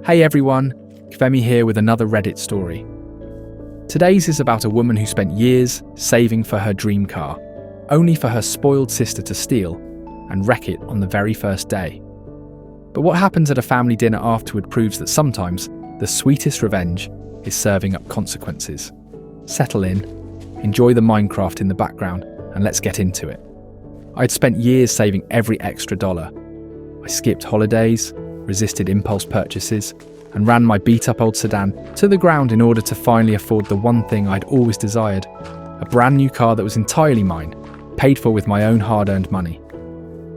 Hey everyone, Femi here with another Reddit story. Today's is about a woman who spent years saving for her dream car, only for her spoiled sister to steal and wreck it on the very first day. But what happens at a family dinner afterward proves that sometimes the sweetest revenge is serving up consequences. Settle in, enjoy the Minecraft in the background, and let's get into it. I'd spent years saving every extra dollar. I skipped holidays, resisted impulse purchases, and ran my beat-up old sedan to the ground in order to finally afford the one thing I'd always desired, a brand new car that was entirely mine, paid for with my own hard-earned money.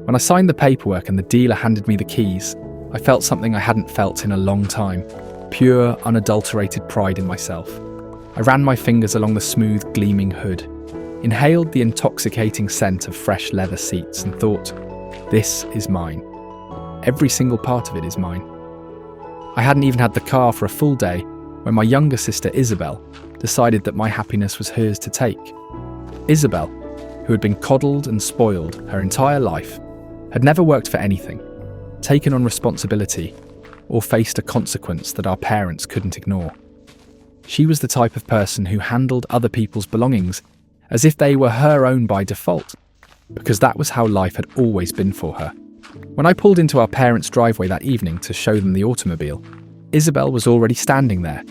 When I signed the paperwork and the dealer handed me the keys, I felt something I hadn't felt in a long time, pure, unadulterated pride in myself. I ran my fingers along the smooth, gleaming hood, inhaled the intoxicating scent of fresh leather seats and thought, this is mine. Every single part of it is mine. I hadn't even had the car for a full day when my younger sister Isabel decided that my happiness was hers to take. Isabel, who had been coddled and spoiled her entire life, had never worked for anything, taken on responsibility, or faced a consequence that our parents couldn't ignore. She was the type of person who handled other people's belongings as if they were her own by default, because that was how life had always been for her. When I pulled into our parents' driveway that evening to show them the automobile, Isabel was already standing there,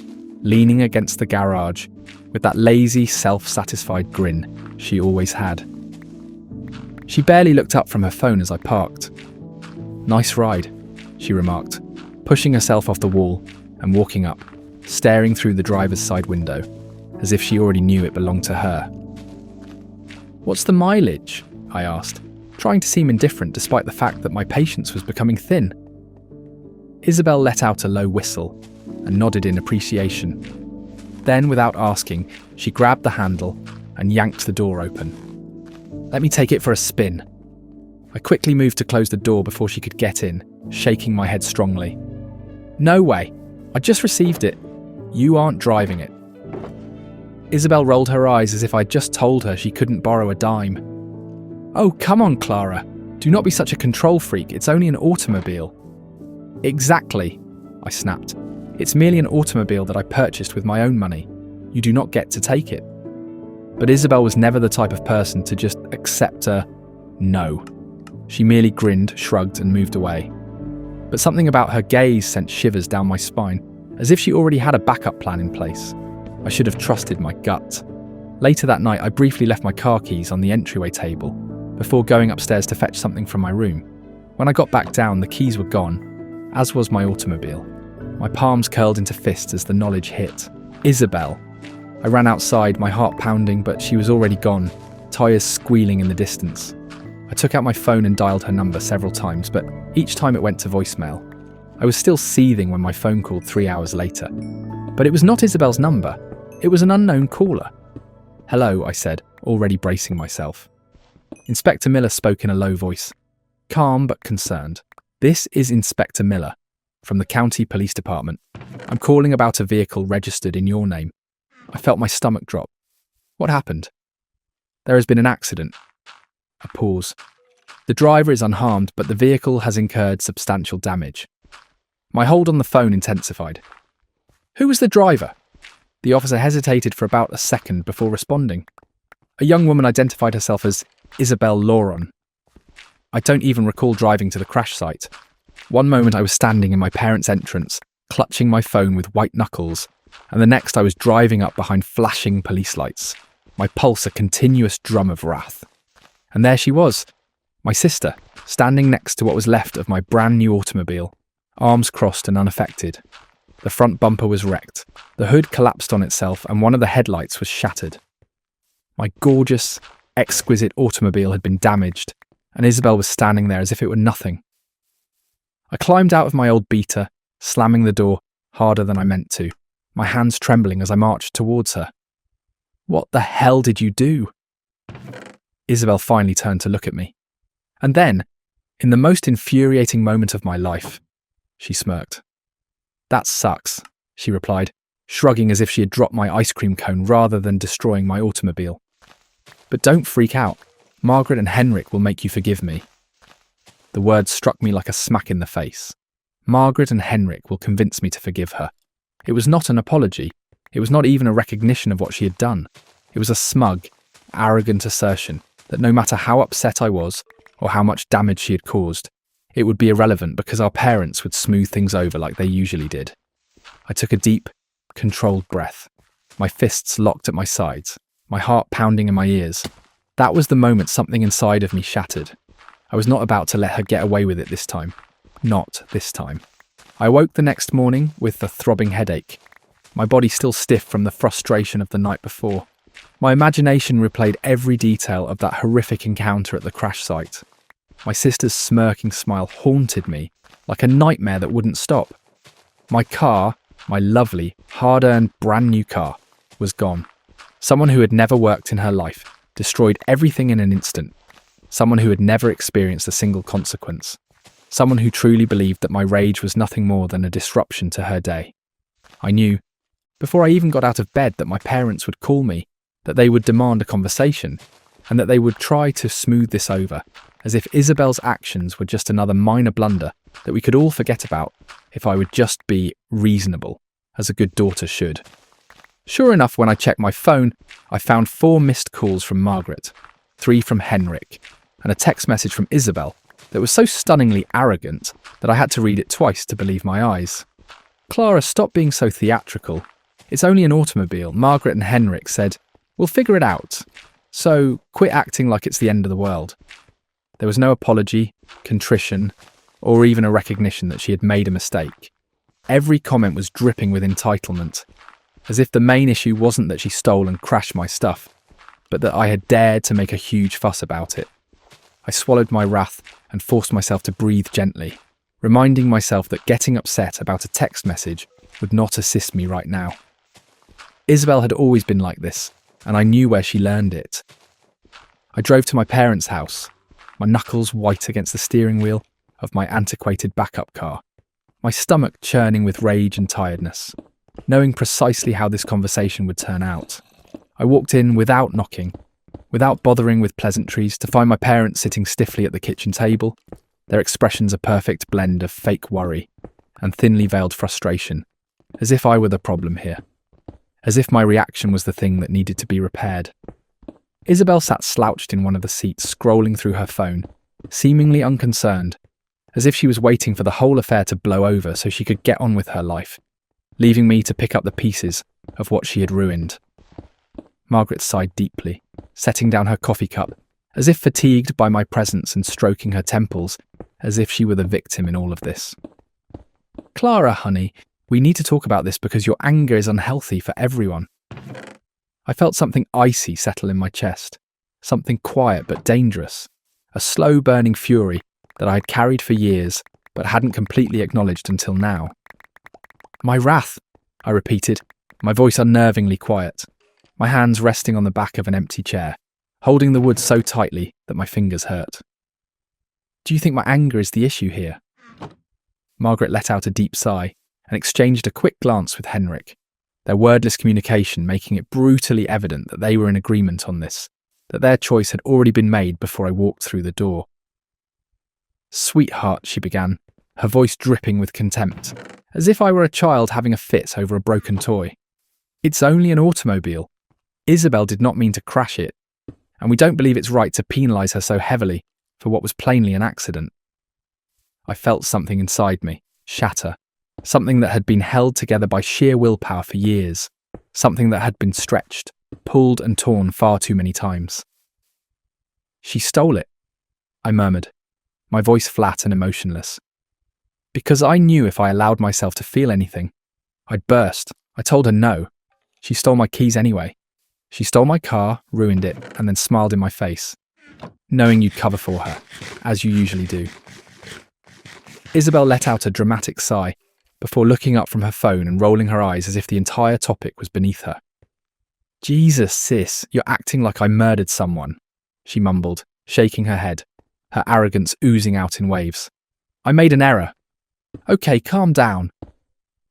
leaning against the garage, with that lazy, self-satisfied grin she always had. She barely looked up from her phone as I parked. "Nice ride," she remarked, pushing herself off the wall and walking up, staring through the driver's side window, as if she already knew it belonged to her. "What's the mileage?" I asked, trying to seem indifferent despite the fact that my patience was becoming thin. Isabel let out a low whistle and nodded in appreciation. Then, without asking, she grabbed the handle and yanked the door open. "Let me take it for a spin." I quickly moved to close the door before she could get in, shaking my head strongly. "No way. I just received it. You aren't driving it." Isabel rolled her eyes as if I'd just told her she couldn't borrow a dime. "Oh, come on, Clara. Do not be such a control freak. It's only an automobile." "Exactly," I snapped. "It's merely an automobile that I purchased with my own money. You do not get to take it." But Isabel was never the type of person to just accept a no. She merely grinned, shrugged, and moved away. But something about her gaze sent shivers down my spine, as if she already had a backup plan in place. I should have trusted my gut. Later that night, I briefly left my car keys on the entryway table before going upstairs to fetch something from my room. When I got back down, the keys were gone, as was my automobile. My palms curled into fists as the knowledge hit. Isabel. I ran outside, my heart pounding, but she was already gone, tyres squealing in the distance. I took out my phone and dialed her number several times, but each time it went to voicemail. I was still seething when my phone called 3 hours later. But it was not Isabel's number. It was an unknown caller. "Hello," I said, already bracing myself. Inspector Miller spoke in a low voice, calm but concerned. "This is Inspector Miller, from the County Police Department. I'm calling about a vehicle registered in your name." I felt my stomach drop. "What happened?" "There has been an accident." A pause. "The driver is unharmed, but the vehicle has incurred substantial damage." My hold on the phone intensified. "Who was the driver?" The officer hesitated for about a second before responding. A young woman identified herself as Isabel Lauron. I don't even recall driving to the crash site. One moment I was standing in my parents' entrance, clutching my phone with white knuckles, and the next I was driving up behind flashing police lights, my pulse a continuous drum of wrath. And there she was, my sister, standing next to what was left of my brand new automobile, arms crossed and unaffected. The front bumper was wrecked, the hood collapsed on itself, and one of the headlights was shattered. My gorgeous, exquisite automobile had been damaged, and Isabel was standing there as if it were nothing. I climbed out of my old beater, slamming the door harder than I meant to, my hands trembling as I marched towards her. "What the hell did you do?" Isabel finally turned to look at me. And then, in the most infuriating moment of my life, she smirked. "That sucks," she replied, shrugging as if she had dropped my ice cream cone rather than destroying my automobile. "But don't freak out. Margaret and Henrik will make you forgive me." The words struck me like a smack in the face. Margaret and Henrik will convince me to forgive her. It was not an apology. It was not even a recognition of what she had done. It was a smug, arrogant assertion that no matter how upset I was or how much damage she had caused, it would be irrelevant because our parents would smooth things over like they usually did. I took a deep, controlled breath, my fists locked at my sides, my heart pounding in my ears. That was the moment something inside of me shattered. I was not about to let her get away with it this time. Not this time. I awoke the next morning with a throbbing headache, my body still stiff from the frustration of the night before. My imagination replayed every detail of that horrific encounter at the crash site. My sister's smirking smile haunted me like a nightmare that wouldn't stop. My car, my lovely, hard-earned brand new car, was gone. Someone who had never worked in her life destroyed everything in an instant. Someone who had never experienced a single consequence. Someone who truly believed that my rage was nothing more than a disruption to her day. I knew, before I even got out of bed, that my parents would call me, that they would demand a conversation, and that they would try to smooth this over, as if Isabel's actions were just another minor blunder that we could all forget about if I would just be reasonable, as a good daughter should. Sure enough, when I checked my phone, I found 4 missed calls from Margaret, 3 from Henrik, and a text message from Isabel that was so stunningly arrogant that I had to read it twice to believe my eyes. "Clara, stop being so theatrical. It's only an automobile." Margaret and Henrik said, "We'll figure it out. So quit acting like it's the end of the world." There was no apology, contrition, or even a recognition that she had made a mistake. Every comment was dripping with entitlement, as if the main issue wasn't that she stole and crashed my stuff, but that I had dared to make a huge fuss about it. I swallowed my wrath and forced myself to breathe gently, reminding myself that getting upset about a text message would not assist me right now. Isabel had always been like this, and I knew where she learned it. I drove to my parents' house, my knuckles white against the steering wheel of my antiquated backup car, my stomach churning with rage and tiredness, knowing precisely how this conversation would turn out. I walked in without knocking, without bothering with pleasantries, to find my parents sitting stiffly at the kitchen table, their expressions a perfect blend of fake worry and thinly veiled frustration, as if I were the problem here, as if my reaction was the thing that needed to be repaired. Isabel sat slouched in one of the seats, scrolling through her phone, seemingly unconcerned, as if she was waiting for the whole affair to blow over so she could get on with her life, leaving me to pick up the pieces of what she had ruined. Margaret sighed deeply, setting down her coffee cup, as if fatigued by my presence, and stroking her temples, as if she were the victim in all of this. "Clara, honey, we need to talk about this because your anger is unhealthy for everyone." I felt something icy settle in my chest, something quiet but dangerous, a slow-burning fury that I had carried for years but hadn't completely acknowledged until now. "My wrath," I repeated, my voice unnervingly quiet, my hands resting on the back of an empty chair, holding the wood so tightly that my fingers hurt. "Do you think my anger is the issue here?" Margaret let out a deep sigh and exchanged a quick glance with Henrik, their wordless communication making it brutally evident that they were in agreement on this, that their choice had already been made before I walked through the door. "Sweetheart," she began, her voice dripping with contempt, as if I were a child having a fit over a broken toy. "It's only an automobile. Isabel did not mean to crash it, and we don't believe it's right to penalise her so heavily for what was plainly an accident." I felt something inside me shatter, something that had been held together by sheer willpower for years, something that had been stretched, pulled and torn far too many times. "She stole it," I murmured, my voice flat and emotionless. Because I knew if I allowed myself to feel anything, I'd burst. I told her no. She stole my keys anyway. She stole my car, ruined it, and then smiled in my face, knowing you'd cover for her, as you usually do. Isabel let out a dramatic sigh before looking up from her phone and rolling her eyes as if the entire topic was beneath her. "Jesus, sis, you're acting like I murdered someone," she mumbled, shaking her head, her arrogance oozing out in waves. "I made an error." "Okay, calm down."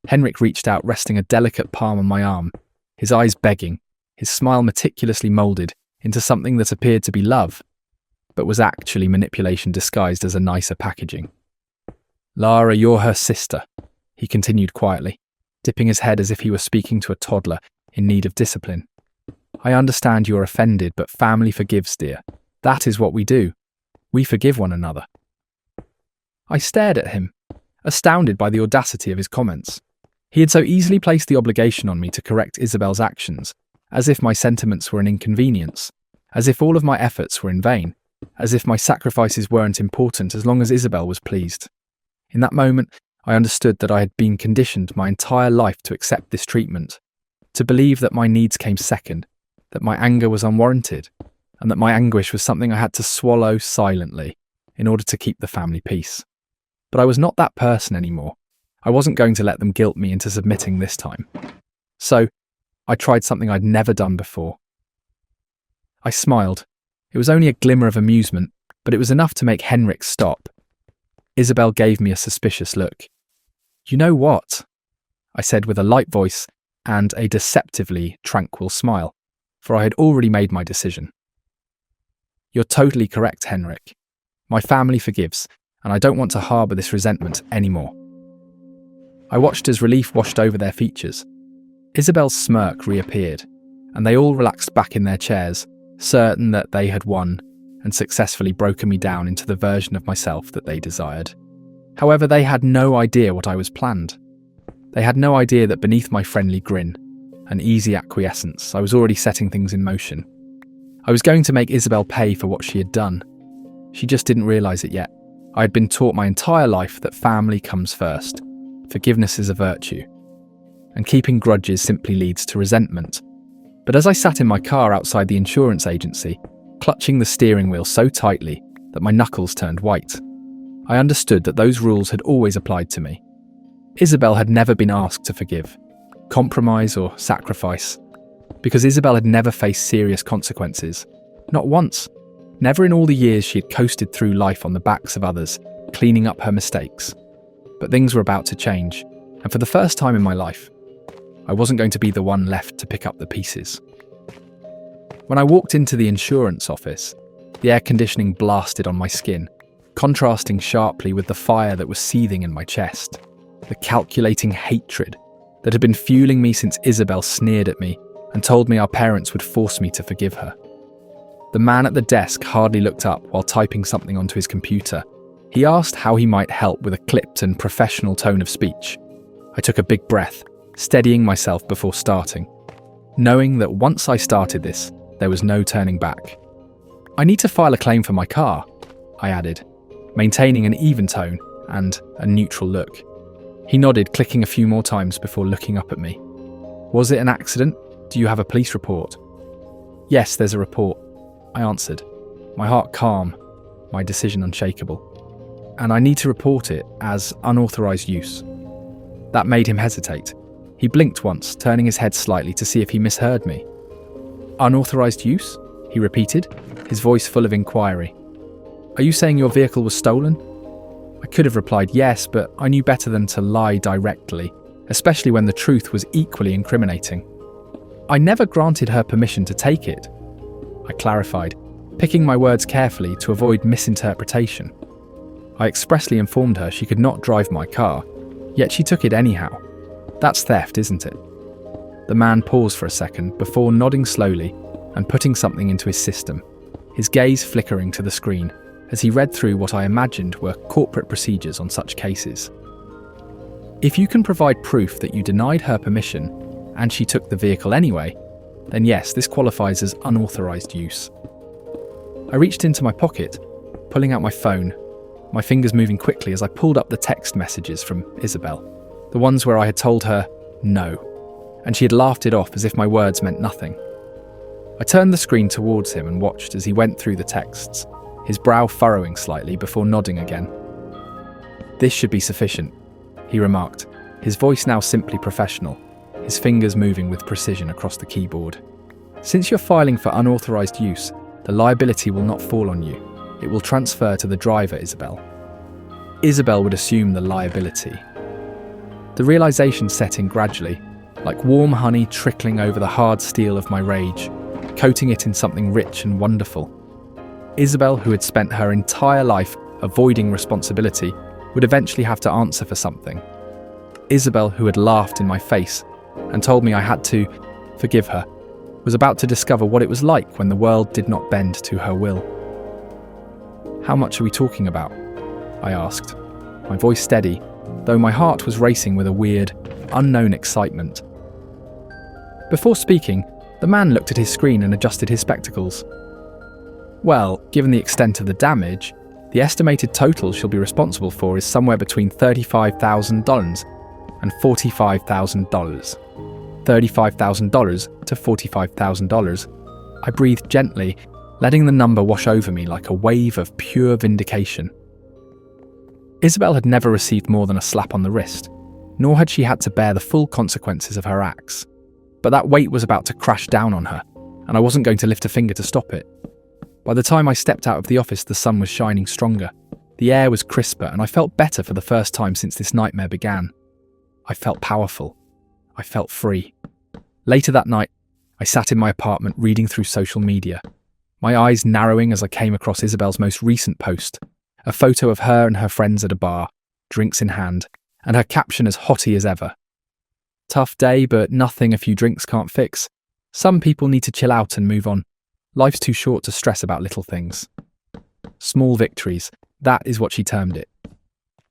Henrik reached out, resting a delicate palm on my arm, his eyes begging, his smile meticulously moulded into something that appeared to be love, but was actually manipulation disguised as a nicer packaging. Lara, you're her sister, he continued quietly, dipping his head as if he were speaking to a toddler in need of discipline. I understand you're offended, but family forgives, dear. That is what we do. We forgive one another. I stared at him, astounded by the audacity of his comments. He had so easily placed the obligation on me to correct Isabel's actions, as if my sentiments were an inconvenience, as if all of my efforts were in vain, as if my sacrifices weren't important as long as Isabel was pleased. In that moment, I understood that I had been conditioned my entire life to accept this treatment, to believe that my needs came second, that my anger was unwarranted, and that my anguish was something I had to swallow silently in order to keep the family peace. But I was not that person anymore. I wasn't going to let them guilt me into submitting this time. So, I tried something I'd never done before. I smiled. It was only a glimmer of amusement, but it was enough to make Henrik stop. Isabel gave me a suspicious look. You know what? I said with a light voice and a deceptively tranquil smile, for I had already made my decision. You're totally correct, Henrik. My family forgives, and I don't want to harbour this resentment anymore. I watched as relief washed over their features. Isabel's smirk reappeared, and they all relaxed back in their chairs, certain that they had won and successfully broken me down into the version of myself that they desired. However, they had no idea what I was planned. They had no idea that beneath my friendly grin and easy acquiescence, I was already setting things in motion. I was going to make Isabel pay for what she had done. She just didn't realise it yet. I had been taught my entire life that family comes first. Forgiveness is a virtue. And keeping grudges simply leads to resentment. But as I sat in my car outside the insurance agency, clutching the steering wheel so tightly that my knuckles turned white, I understood that those rules had always applied to me. Isabel had never been asked to forgive, compromise or sacrifice, because Isabel had never faced serious consequences. Not once. Never in all the years she had coasted through life on the backs of others, cleaning up her mistakes. But things were about to change, and for the first time in my life, I wasn't going to be the one left to pick up the pieces. When I walked into the insurance office, the air conditioning blasted on my skin, contrasting sharply with the fire that was seething in my chest, the calculating hatred that had been fueling me since Isabel sneered at me and told me our parents would force me to forgive her. The man at the desk hardly looked up while typing something onto his computer. He asked how he might help with a clipped and professional tone of speech. I took a big breath, steadying myself before starting, knowing that once I started this, there was no turning back. I need to file a claim for my car, I added, maintaining an even tone and a neutral look. He nodded, clicking a few more times before looking up at me. Was it an accident? Do you have a police report? Yes, there's a report, I answered, my heart calm, my decision unshakable. And I need to report it as unauthorised use. That made him hesitate. He blinked once, turning his head slightly to see if he misheard me. Unauthorised use? He repeated, his voice full of inquiry. Are you saying your vehicle was stolen? I could have replied yes, but I knew better than to lie directly, especially when the truth was equally incriminating. I never granted her permission to take it, I clarified, picking my words carefully to avoid misinterpretation. I expressly informed her she could not drive my car, yet she took it anyhow. That's theft, isn't it? The man paused for a second before nodding slowly and putting something into his system, his gaze flickering to the screen as he read through what I imagined were corporate procedures on such cases. If you can provide proof that you denied her permission and she took the vehicle anyway, then yes, this qualifies as unauthorised use. I reached into my pocket, pulling out my phone, my fingers moving quickly as I pulled up the text messages from Isabel, the ones where I had told her no, and she had laughed it off as if my words meant nothing. I turned the screen towards him and watched as he went through the texts, his brow furrowing slightly before nodding again. This should be sufficient, he remarked, his voice now simply professional, his fingers moving with precision across the keyboard. Since you're filing for unauthorised use, the liability will not fall on you. It will transfer to the driver, Isabel. Isabel would assume the liability. The realisation set in gradually, like warm honey trickling over the hard steel of my rage, coating it in something rich and wonderful. Isabel, who had spent her entire life avoiding responsibility, would eventually have to answer for something. Isabel, who had laughed in my face and told me I had to forgive her, was about to discover what it was like when the world did not bend to her will. "How much are we talking about?" I asked, my voice steady, though my heart was racing with a weird, unknown excitement. Before speaking, the man looked at his screen and adjusted his spectacles. "Well, given the extent of the damage, the estimated total she'll be responsible for is somewhere between $35,000 and $45,000. $35,000 to $45,000. I breathed gently, letting the number wash over me like a wave of pure vindication. Isabel had never received more than a slap on the wrist, nor had she had to bear the full consequences of her acts. But that weight was about to crash down on her, and I wasn't going to lift a finger to stop it. By the time I stepped out of the office, the sun was shining stronger. The air was crisper, and I felt better for the first time since this nightmare began. I felt powerful. I felt free. Later that night, I sat in my apartment reading through social media, my eyes narrowing as I came across Isabel's most recent post, a photo of her and her friends at a bar, drinks in hand, and her caption as haughty as ever. "Tough day, but nothing a few drinks can't fix. Some people need to chill out and move on. Life's too short to stress about little things." Small victories, that is what she termed it.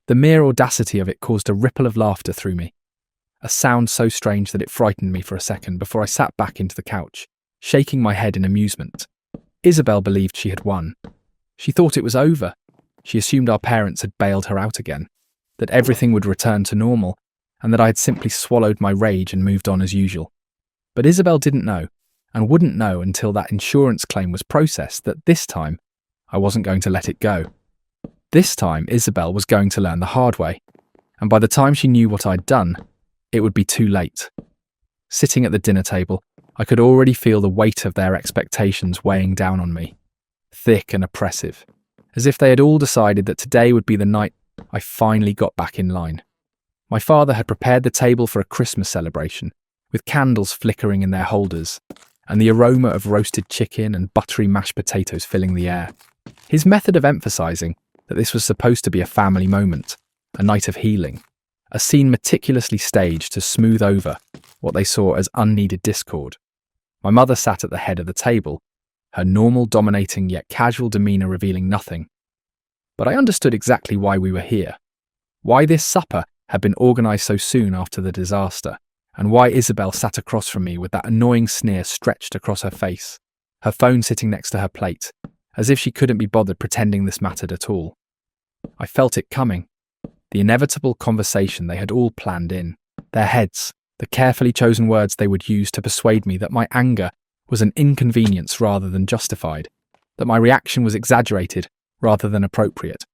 The mere audacity of it caused a ripple of laughter through me, a sound so strange that it frightened me for a second before I sat back into the couch, shaking my head in amusement. Isabel believed she had won. She thought it was over. She assumed our parents had bailed her out again, that everything would return to normal, and that I had simply swallowed my rage and moved on as usual. But Isabel didn't know, and wouldn't know until that insurance claim was processed, that this time I wasn't going to let it go. This time Isabel was going to learn the hard way, and by the time she knew what I'd done, it would be too late. Sitting at the dinner table, I could already feel the weight of their expectations weighing down on me, thick and oppressive, as if they had all decided that today would be the night I finally got back in line. My father had prepared the table for a Christmas celebration, with candles flickering in their holders, and the aroma of roasted chicken and buttery mashed potatoes filling the air. His method of emphasising that this was supposed to be a family moment, a night of healing, a scene meticulously staged to smooth over what they saw as unneeded discord. My mother sat at the head of the table, her normal, dominating yet casual demeanour revealing nothing. But I understood exactly why we were here, why this supper had been organised so soon after the disaster, and why Isabel sat across from me with that annoying sneer stretched across her face, her phone sitting next to her plate, as if she couldn't be bothered pretending this mattered at all. I felt it coming, the inevitable conversation they had all planned in, their heads, the carefully chosen words they would use to persuade me that my anger was an inconvenience rather than justified, that my reaction was exaggerated rather than appropriate,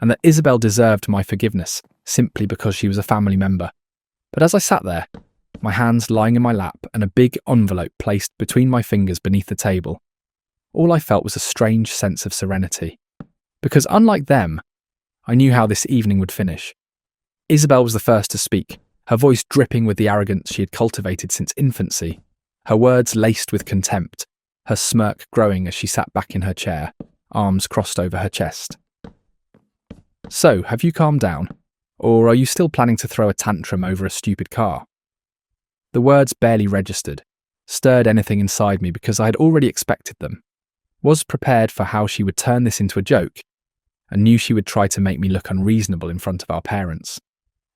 and that Isabel deserved my forgiveness simply because she was a family member. But as I sat there, my hands lying in my lap and a big envelope placed between my fingers beneath the table, all I felt was a strange sense of serenity. Because unlike them, I knew how this evening would finish. Isabel was the first to speak, her voice dripping with the arrogance she had cultivated since infancy, her words laced with contempt, her smirk growing as she sat back in her chair, arms crossed over her chest. "So, have you calmed down? Or are you still planning to throw a tantrum over a stupid car?" The words barely registered, stirred anything inside me because I had already expected them, was prepared for how she would turn this into a joke, and knew she would try to make me look unreasonable in front of our parents.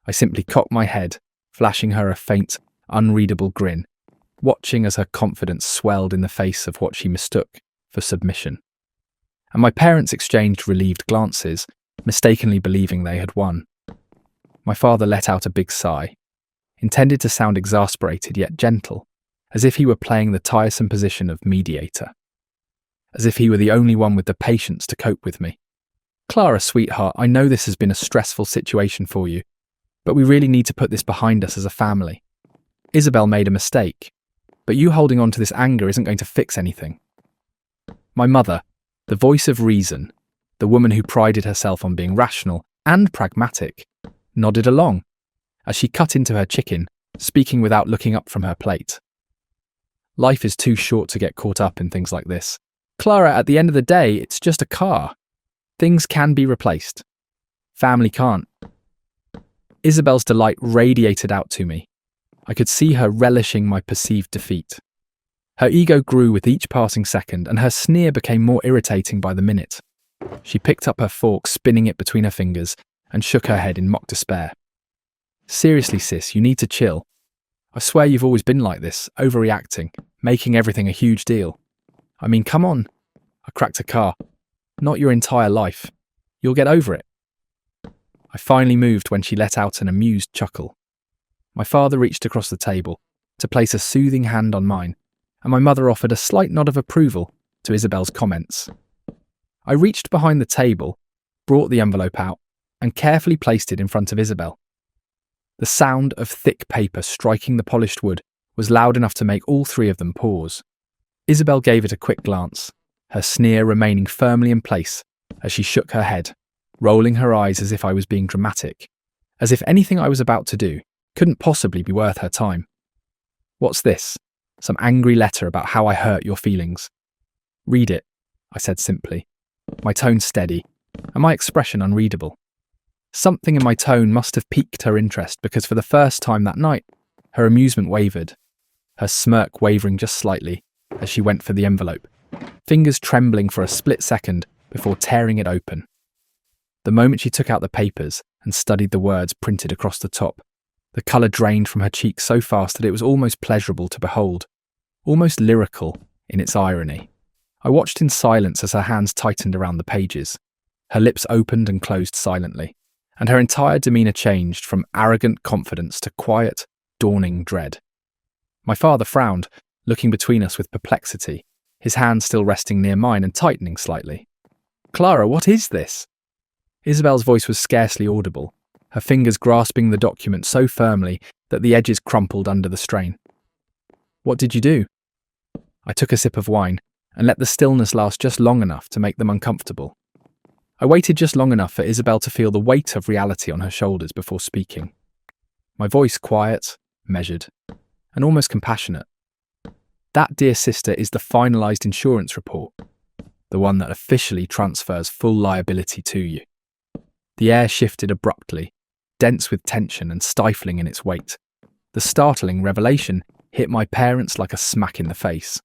I simply cocked my head, flashing her a faint, unreadable grin, watching as her confidence swelled in the face of what she mistook for submission. And my parents exchanged relieved glances, mistakenly believing they had won. My father let out a big sigh, intended to sound exasperated yet gentle, as if he were playing the tiresome position of mediator, as if he were the only one with the patience to cope with me. "Clara, sweetheart, I know this has been a stressful situation for you, but we really need to put this behind us as a family. Isabel made a mistake, but you holding on to this anger isn't going to fix anything." My mother, the voice of reason, the woman who prided herself on being rational and pragmatic, nodded along as she cut into her chicken, speaking without looking up from her plate. "Life is too short to get caught up in things like this. Clara, at the end of the day, it's just a car. Things can be replaced. Family can't. Isabel's delight radiated out to me. I could see her relishing my perceived defeat. Her ego grew with each passing second, and her sneer became more irritating by the minute. She picked up her fork, spinning it between her fingers, and shook her head in mock despair. Seriously, sis, you need to chill. I swear you've always been like this, overreacting, making everything a huge deal. I mean, come on. I cracked a car. Not your entire life. You'll get over it. I finally moved when she let out an amused chuckle. My father reached across the table to place a soothing hand on mine, and my mother offered a slight nod of approval to Isabel's comments. I reached behind the table, brought the envelope out, and carefully placed it in front of Isabel. The sound of thick paper striking the polished wood was loud enough to make all three of them pause. Isabel gave it a quick glance, her sneer remaining firmly in place as she shook her head, rolling her eyes as if I was being dramatic, as if anything I was about to do couldn't possibly be worth her time. What's this? Some angry letter about how I hurt your feelings. Read it, I said simply, my tone steady, and my expression unreadable. Something in my tone must have piqued her interest, because for the first time that night, her amusement wavered, her smirk wavering just slightly as she went for the envelope, fingers trembling for a split second before tearing it open. The moment she took out the papers and studied the words printed across the top, the colour drained from her cheeks so fast that it was almost pleasurable to behold, almost lyrical in its irony. I watched in silence as her hands tightened around the pages. Her lips opened and closed silently, and her entire demeanour changed from arrogant confidence to quiet, dawning dread. My father frowned, looking between us with perplexity, his hand still resting near mine and tightening slightly. "Clara, what is this?" Isabel's voice was scarcely audible, her fingers grasping the document so firmly that the edges crumpled under the strain. "What did you do?" I took a sip of wine and let the stillness last just long enough to make them uncomfortable. I waited just long enough for Isabel to feel the weight of reality on her shoulders before speaking. My voice quiet, measured, and almost compassionate. "That, dear sister, is the finalised insurance report, the one that officially transfers full liability to you." The air shifted abruptly, dense with tension and stifling in its weight. The startling revelation hit my parents like a smack in the face.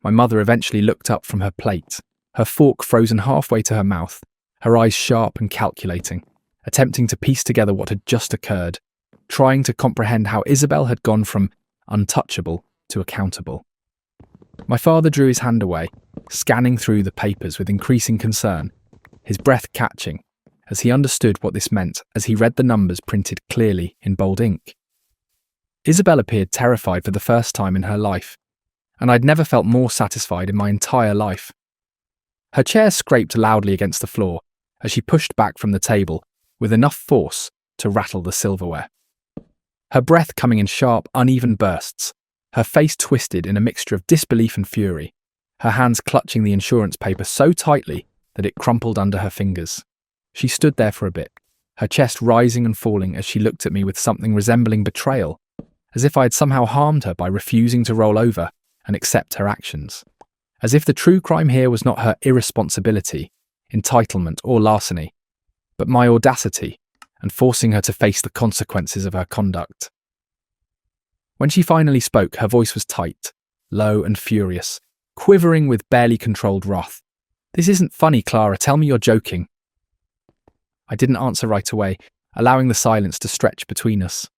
My mother eventually looked up from her plate, her fork frozen halfway to her mouth, her eyes sharp and calculating, attempting to piece together what had just occurred, trying to comprehend how Isabel had gone from untouchable to accountable. My father drew his hand away, scanning through the papers with increasing concern, his breath catching, as he understood what this meant as he read the numbers printed clearly in bold ink. Isabel appeared terrified for the first time in her life, and I'd never felt more satisfied in my entire life. Her chair scraped loudly against the floor as she pushed back from the table with enough force to rattle the silverware. Her breath coming in sharp, uneven bursts, her face twisted in a mixture of disbelief and fury, her hands clutching the insurance paper so tightly that it crumpled under her fingers. She stood there for a bit, her chest rising and falling as she looked at me with something resembling betrayal, as if I had somehow harmed her by refusing to roll over and accept her actions. As if the true crime here was not her irresponsibility, entitlement, or larceny, but my audacity and forcing her to face the consequences of her conduct. When she finally spoke, her voice was tight, low and furious, quivering with barely controlled wrath. "This isn't funny, Clara. Tell me you're joking." I didn't answer right away, allowing the silence to stretch between us,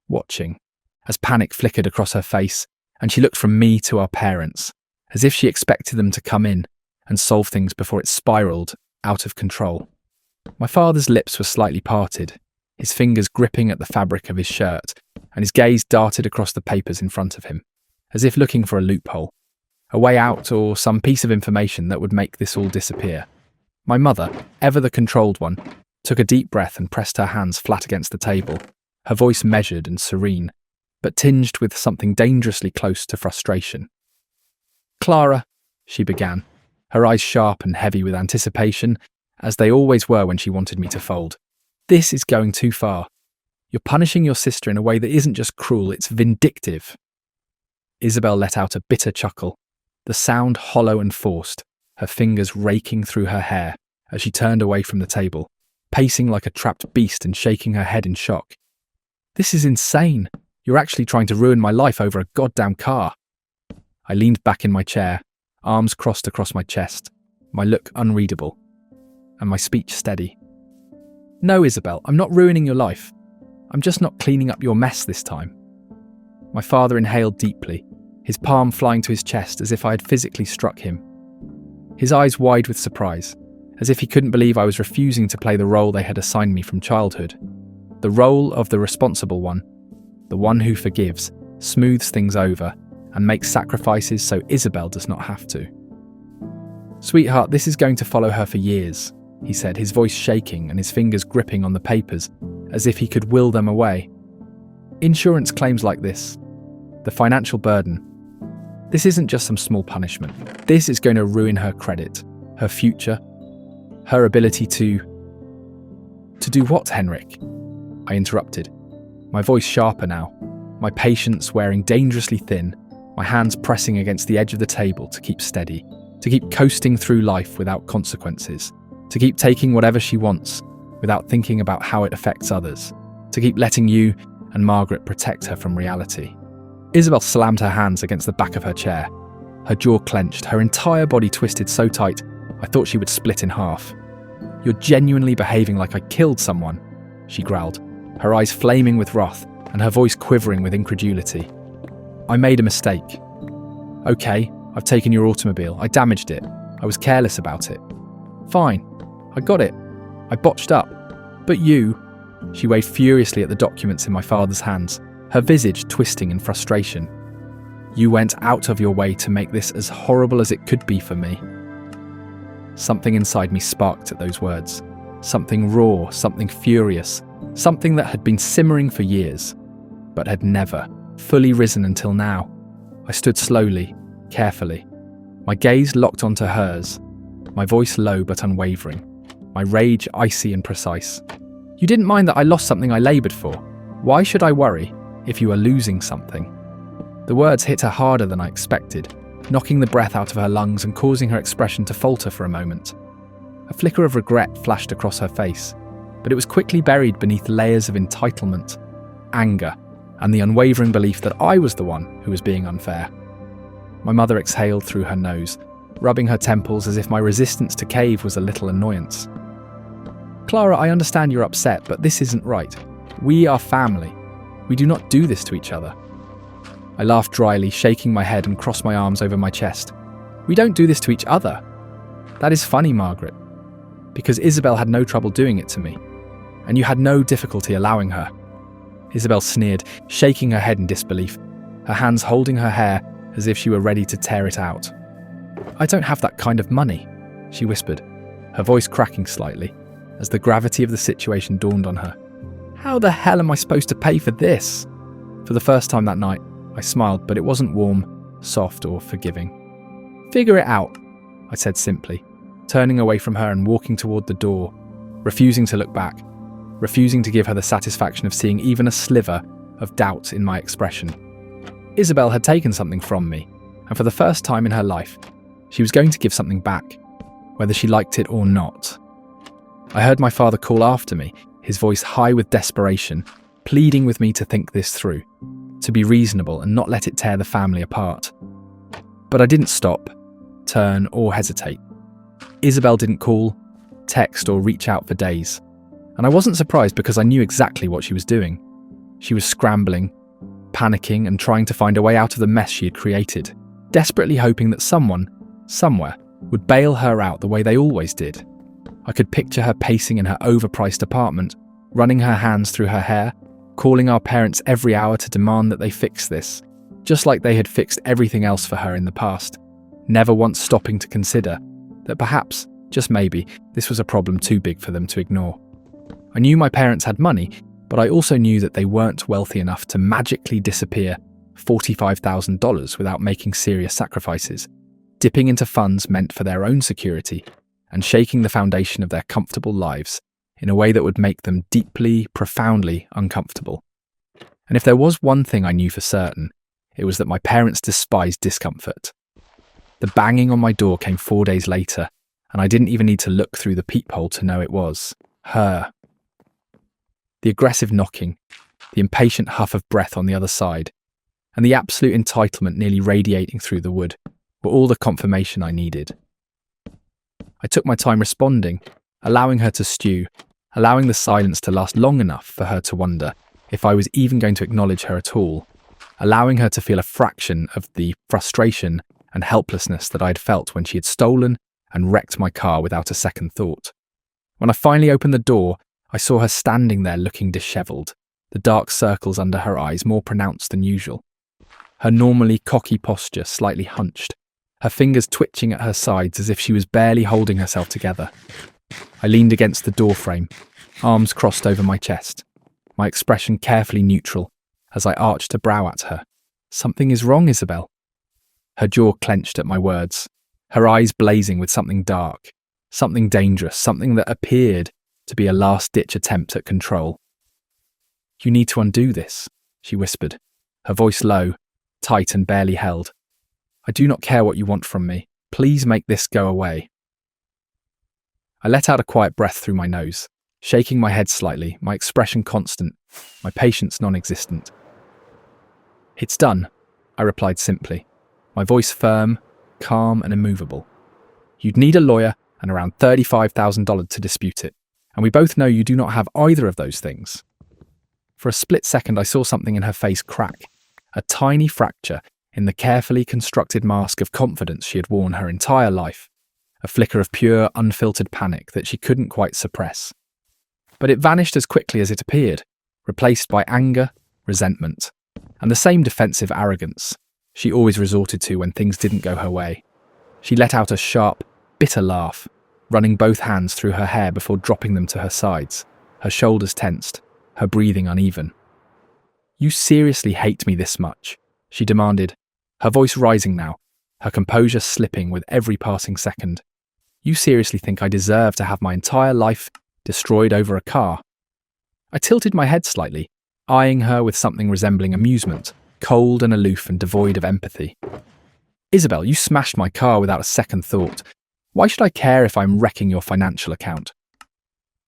watching, as panic flickered across her face, and she looked from me to our parents, as if she expected them to come in and solve things before it spiraled out of control. My father's lips were slightly parted, his fingers gripping at the fabric of his shirt, and his gaze darted across the papers in front of him, as if looking for a loophole, a way out or some piece of information that would make this all disappear. My mother, ever the controlled one, took a deep breath and pressed her hands flat against the table, her voice measured and serene, but tinged with something dangerously close to frustration. "Clara," she began, her eyes sharp and heavy with anticipation, as they always were when she wanted me to fold. "This is going too far. You're punishing your sister in a way that isn't just cruel, it's vindictive." Isabel let out a bitter chuckle, the sound hollow and forced, her fingers raking through her hair as she turned away from the table, pacing like a trapped beast and shaking her head in shock. "This is insane. You're actually trying to ruin my life over a goddamn car." I leaned back in my chair, arms crossed across my chest, my look unreadable, and my speech steady. "No, Isabel, I'm not ruining your life. I'm just not cleaning up your mess this time." My father inhaled deeply, his palm flying to his chest as if I had physically struck him. His eyes wide with surprise, as if he couldn't believe I was refusing to play the role they had assigned me from childhood. The role of the responsible one, the one who forgives, smooths things over, and makes sacrifices so Isabel does not have to. "Sweetheart, this is going to follow her for years," he said, his voice shaking and his fingers gripping on the papers as if he could will them away. "Insurance claims like this, the financial burden. This isn't just some small punishment. This is going to ruin her credit, her future, her ability to do what, Henrik?" I interrupted, my voice sharper now, my patience wearing dangerously thin, my hands pressing against the edge of the table to keep steady, to keep coasting through life without consequences, to keep taking whatever she wants without thinking about how it affects others, to keep letting you and Margaret protect her from reality. Isabel slammed her hands against the back of her chair, her jaw clenched, her entire body twisted so tight I thought she would split in half. "You're genuinely behaving like I killed someone," she growled, her eyes flaming with wrath and her voice quivering with incredulity. "I made a mistake. Okay, I've taken your automobile. I damaged it. I was careless about it. Fine, I got it. I botched up. But you..." She waved furiously at the documents in my father's hands, her visage twisting in frustration. "You went out of your way to make this as horrible as it could be for me." Something inside me sparked at those words. Something raw, something furious, something that had been simmering for years, but had never fully risen until now. I stood slowly, carefully, my gaze locked onto hers, my voice low but unwavering, my rage icy and precise. "You didn't mind that I lost something I laboured for. Why should I worry if you are losing something?" The words hit her harder than I expected, knocking the breath out of her lungs and causing her expression to falter for a moment. A flicker of regret flashed across her face, but it was quickly buried beneath layers of entitlement, anger, and the unwavering belief that I was the one who was being unfair. My mother exhaled through her nose, rubbing her temples as if my resistance to cave was a little annoyance. "Clara, I understand you're upset, but this isn't right. We are family. We do not do this to each other." I laughed dryly, shaking my head and crossed my arms over my chest. "We don't do this to each other. That is funny, Margaret, because Isabel had no trouble doing it to me, and you had no difficulty allowing her." Isabel sneered, shaking her head in disbelief, her hands holding her hair as if she were ready to tear it out. "I don't have that kind of money," she whispered, her voice cracking slightly as the gravity of the situation dawned on her. "How the hell am I supposed to pay for this?" For the first time that night, I smiled, but it wasn't warm, soft, or forgiving. "Figure it out," I said simply, turning away from her and walking toward the door, refusing to look back, refusing to give her the satisfaction of seeing even a sliver of doubt in my expression. Isabel had taken something from me, and for the first time in her life, she was going to give something back, whether she liked it or not. I heard my father call after me, his voice high with desperation, pleading with me to think this through, to be reasonable and not let it tear the family apart. But I didn't stop, turn, or hesitate. Isabel didn't call, text, or reach out for days, and I wasn't surprised because I knew exactly what she was doing. She was scrambling, panicking, and trying to find a way out of the mess she had created, desperately hoping that someone, somewhere, would bail her out the way they always did. I could picture her pacing in her overpriced apartment, running her hands through her hair, calling our parents every hour to demand that they fix this, just like they had fixed everything else for her in the past, never once stopping to consider that perhaps, just maybe, this was a problem too big for them to ignore. I knew my parents had money, but I also knew that they weren't wealthy enough to magically disappear $45,000 without making serious sacrifices, dipping into funds meant for their own security, and shaking the foundation of their comfortable lives in a way that would make them deeply, profoundly uncomfortable. And if there was one thing I knew for certain, it was that my parents despised discomfort. The banging on my door came 4 days later, and I didn't even need to look through the peephole to know it was Her. The aggressive knocking, the impatient huff of breath on the other side, and the absolute entitlement nearly radiating through the wood were all the confirmation I needed. I took my time responding, allowing her to stew, allowing the silence to last long enough for her to wonder if I was even going to acknowledge her at all, allowing her to feel a fraction of the frustration and helplessness that I'd felt when she had stolen and wrecked my car without a second thought. When I finally opened the door, I saw her standing there looking dishevelled, the dark circles under her eyes more pronounced than usual. Her normally cocky posture slightly hunched, her fingers twitching at her sides as if she was barely holding herself together. I leaned against the doorframe, arms crossed over my chest, my expression carefully neutral as I arched a brow at her. "Something is wrong, Isabel." Her jaw clenched at my words, her eyes blazing with something dark, something dangerous, something that appeared to be a last-ditch attempt at control. "You need to undo this," she whispered, her voice low, tight and barely held. "I do not care what you want from me. Please make this go away." I let out a quiet breath through my nose, shaking my head slightly, my expression constant, my patience non-existent. "It's done," I replied simply, my voice firm, calm and immovable. "You'd need a lawyer and around $35,000 to dispute it, and we both know you do not have either of those things." For a split second I saw something in her face crack, a tiny fracture in the carefully constructed mask of confidence she had worn her entire life, a flicker of pure, unfiltered panic that she couldn't quite suppress. But it vanished as quickly as it appeared, replaced by anger, resentment, and the same defensive arrogance she always resorted to when things didn't go her way. She let out a sharp, bitter laugh, running both hands through her hair before dropping them to her sides, her shoulders tensed, her breathing uneven. "You seriously hate me this much?" she demanded, her voice rising now, her composure slipping with every passing second. "You seriously think I deserve to have my entire life destroyed over a car?" I tilted my head slightly, eyeing her with something resembling amusement, cold and aloof and devoid of empathy. "Isabel, you smashed my car without a second thought. Why should I care if I'm wrecking your financial account?"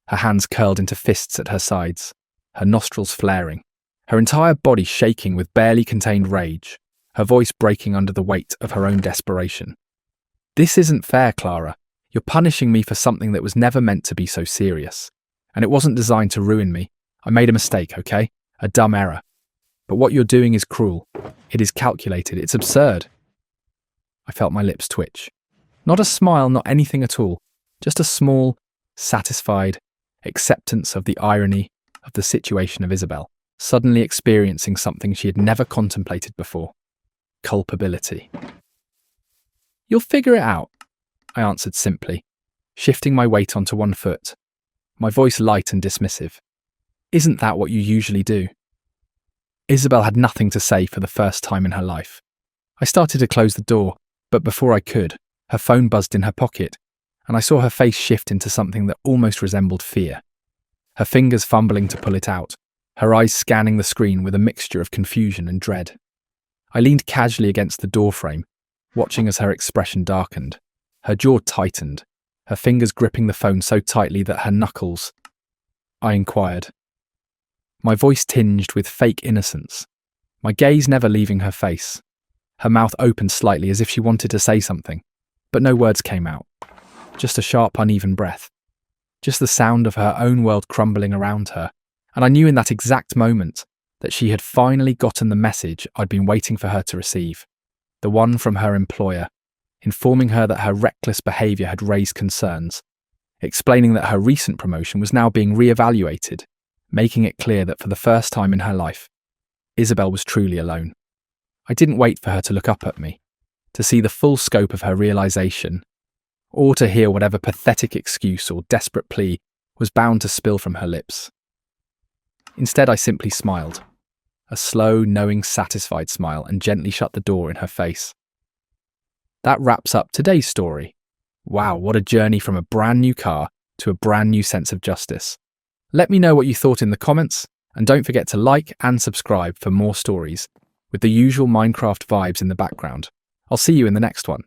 Her hands curled into fists at her sides, her nostrils flaring, her entire body shaking with barely contained rage, her voice breaking under the weight of her own desperation. "This isn't fair, Clara. You're punishing me for something that was never meant to be so serious. And it wasn't designed to ruin me. I made a mistake, okay? A dumb error. But what you're doing is cruel. It is calculated. It's absurd." I felt my lips twitch. Not a smile, not anything at all. Just a small, satisfied acceptance of the irony of the situation of Isabel, suddenly experiencing something she had never contemplated before. Culpability. "You'll figure it out," I answered simply, shifting my weight onto one foot, my voice light and dismissive. "Isn't that what you usually do?" Isabel had nothing to say for the first time in her life. I started to close the door, but before I could, her phone buzzed in her pocket, and I saw her face shift into something that almost resembled fear. Her fingers fumbling to pull it out, her eyes scanning the screen with a mixture of confusion and dread. I leaned casually against the doorframe, watching as her expression darkened. Her jaw tightened, her fingers gripping the phone so tightly that her knuckles... I inquired, my voice tinged with fake innocence, my gaze never leaving her face. Her mouth opened slightly as if she wanted to say something, but no words came out. Just a sharp, uneven breath. Just the sound of her own world crumbling around her, and I knew in that exact moment that she had finally gotten the message I'd been waiting for her to receive, the one from her employer, informing her that her reckless behaviour had raised concerns, explaining that her recent promotion was now being re-evaluated, making it clear that for the first time in her life, Isabel was truly alone. I didn't wait for her to look up at me, to see the full scope of her realisation, or to hear whatever pathetic excuse or desperate plea was bound to spill from her lips. Instead, I simply smiled, a slow, knowing, satisfied smile, and gently shut the door in her face. That wraps up today's story. Wow, what a journey from a brand new car to a brand new sense of justice. Let me know what you thought in the comments, and don't forget to like and subscribe for more stories with the usual Minecraft vibes in the background. I'll see you in the next one.